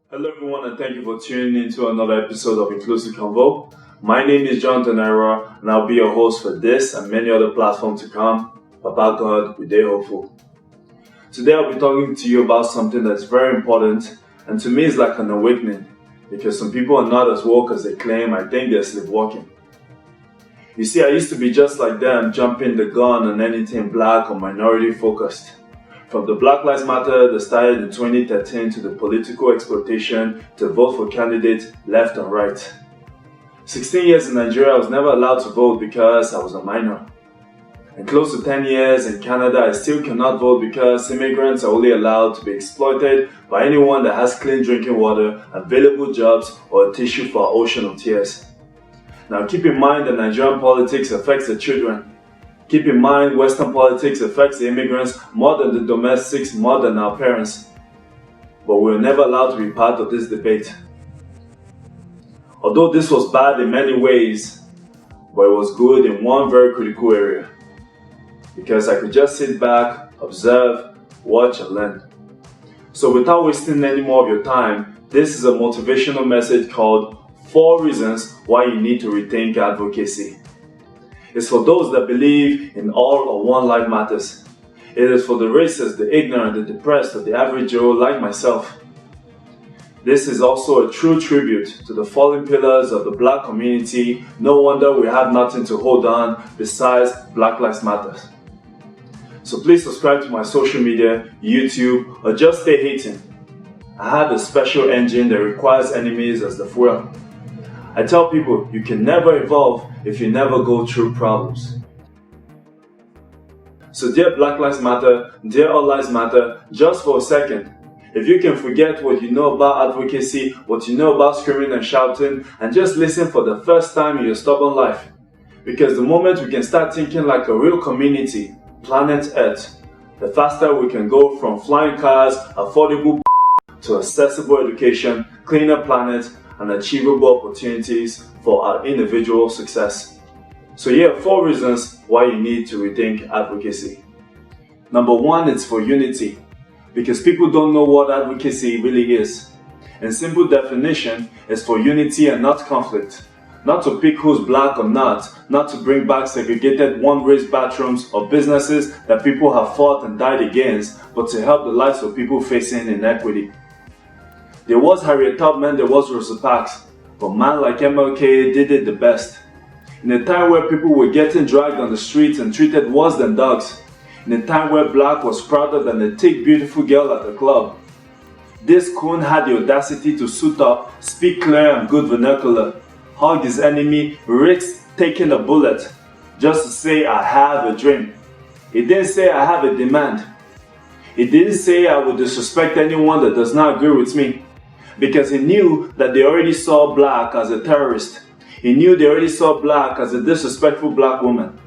Hello everyone and thank you for tuning in to another episode of Inclusive Convo. My name is Jonathan Erua and I'll be your host for this and many other platforms to come. About God, we are hopeful. Today I'll be talking to you about something that's very important and to me it's like an awakening because some people are not as woke as they claim. I think they're sleepwalking. You see, I used to be just like them, jumping the gun on anything black or minority focused. From the Black Lives Matter that started in 2013 to the political exploitation to vote for candidates left and right. 16 years in Nigeria, I was never allowed to vote because I was a minor. And close to 10 years in Canada, I still cannot vote because immigrants are only allowed to be exploited by anyone that has clean drinking water, available jobs, or a tissue for our ocean of tears. Now keep in mind that Nigerian politics affects the children. Keep in mind, Western politics affects the immigrants more than the domestics, more than our parents. But we were never allowed to be part of this debate. Although this was bad in many ways, but it was good in one very critical area. Because I could just sit back, observe, watch and learn. So without wasting any more of your time, this is a motivational message called 4 Reasons Why You Need to Rethink Advocacy. It's for those that believe in all or one life matters. It is for the racist, the ignorant, the depressed, or the average Joe like myself. This is also a true tribute to the fallen pillars of the black community. No wonder we have nothing to hold on besides Black Lives Matter. So please subscribe to my social media, YouTube, or just stay hating. I have a special engine that requires enemies as the fuel. I tell people you can never evolve if you never go through problems. So dear Black Lives Matter, dear All Lives Matter, just for a second, if you can forget what you know about advocacy, what you know about screaming and shouting, and just listen for the first time in your stubborn life. Because the moment we can start thinking like a real community, planet Earth, the faster we can go from flying cars, affordable to accessible education, cleaner planet, and achievable opportunities for our individual success. So here are 4 reasons why you need to rethink advocacy. Number 1, it's for unity. Because people don't know what advocacy really is. In simple definition, it's for unity and not conflict. Not to pick who's black or not to bring back segregated one-race bathrooms or businesses that people have fought and died against, but to help the lives of people facing inequity. There was Harriet Tubman, there was Rosa Parks, but man like MLK did it the best. In a time where people were getting dragged on the streets and treated worse than dogs. In a time where black was prouder than a thick beautiful girl at the club. This coon had the audacity to suit up, speak clear and good vernacular, hug his enemy, risk taking a bullet, just to say I have a dream. He didn't say I have a demand. He didn't say I would disrespect anyone that does not agree with me. Because he knew that they already saw black as a terrorist. He knew they already saw black as a disrespectful black woman.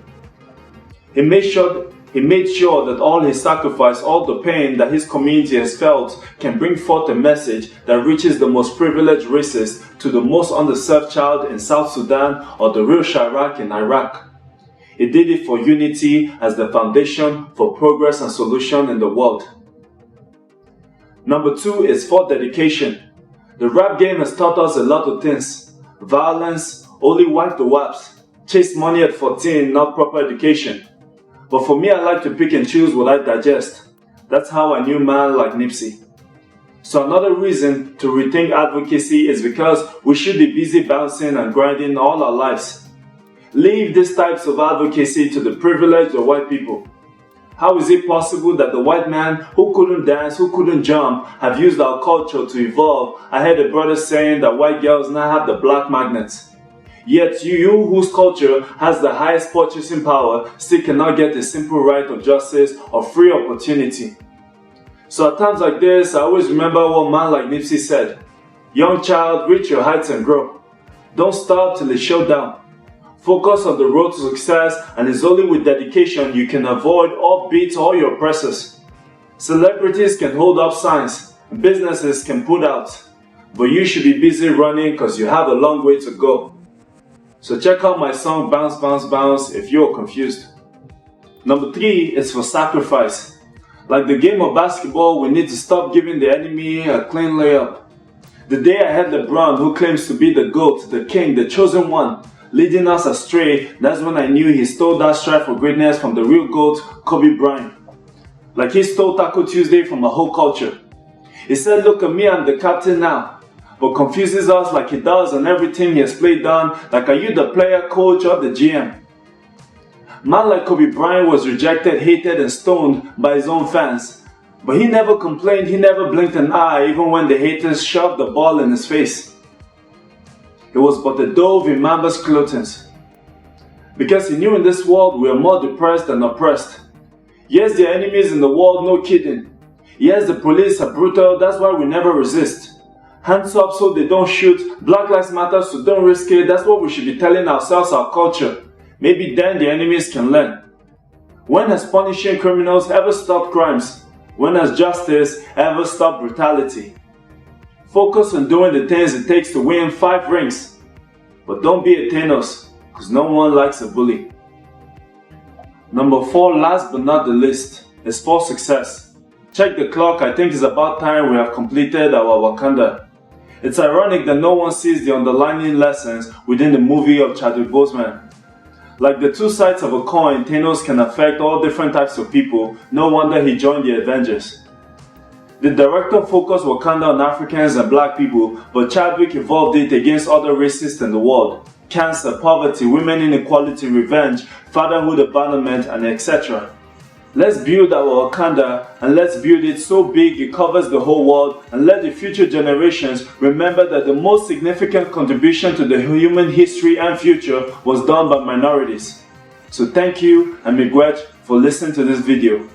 He made sure that all his sacrifice, all the pain that his community has felt can bring forth a message that reaches the most privileged races to the most underserved child in South Sudan or the real Chirac in Iraq. He did it for unity as the foundation for progress and solution in the world. Number 2 is for dedication. The rap game has taught us a lot of things. Violence, only wipe the waps, chase money at 14, not proper education. But for me, I like to pick and choose what I digest. That's how I knew man like Nipsey. So another reason to rethink advocacy is because we should be busy bouncing and grinding all our lives. Leave these types of advocacy to the privileged or white people. How is it possible that the white man who couldn't dance, who couldn't jump, have used our culture to evolve? I heard a brother saying that white girls now have the black magnets. Yet you whose culture has the highest purchasing power still cannot get a simple right of justice or free opportunity. So at times like this, I always remember what a man like Nipsey said. Young child, reach your heights and grow. Don't stop till it's showdown. Focus on the road to success, and it's only with dedication you can avoid offbeats all your oppressors. Celebrities can hold up signs, businesses can put out, but you should be busy running because you have a long way to go. So check out my song Bounce Bounce Bounce if you're confused. Number 3 is for sacrifice. Like the game of basketball, we need to stop giving the enemy a clean layup. The day I had LeBron, who claims to be the GOAT, the king, the chosen one, leading us astray, that's when I knew he stole that strive for greatness from the real GOAT, Kobe Bryant. Like he stole Taco Tuesday from a whole culture. He said, look at me, I'm the captain now. But confuses us like he does on every team he has played on, like are you the player, coach, or the GM? Man like Kobe Bryant was rejected, hated, and stoned by his own fans. But he never complained, he never blinked an eye, even when the haters shoved the ball in his face. It was but a dove in Mamba's clothings. Because he knew in this world we are more depressed than oppressed. Yes, there are enemies in the world, no kidding. Yes, the police are brutal, that's why we never resist. Hands up so they don't shoot, Black Lives Matter so don't risk it, that's what we should be telling ourselves, our culture. Maybe then the enemies can learn. When has punishing criminals ever stopped crimes? When has justice ever stopped brutality? Focus on doing the things it takes to win 5 rings. But don't be a Thanos, because no one likes a bully. Number 4, last but not the least, is for success. Check the clock, I think it's about time we have completed our Wakanda. It's ironic that no one sees the underlying lessons within the movie of Chadwick Boseman. Like the two sides of a coin, Thanos can affect all different types of people, no wonder he joined the Avengers. The director focused Wakanda on Africans and black people, but Chadwick evolved it against other races in the world. Cancer, poverty, women inequality, revenge, fatherhood abandonment, and etc. Let's build our Wakanda and let's build it so big it covers the whole world, and let the future generations remember that the most significant contribution to the human history and future was done by minorities. So thank you and miigwech for listening to this video.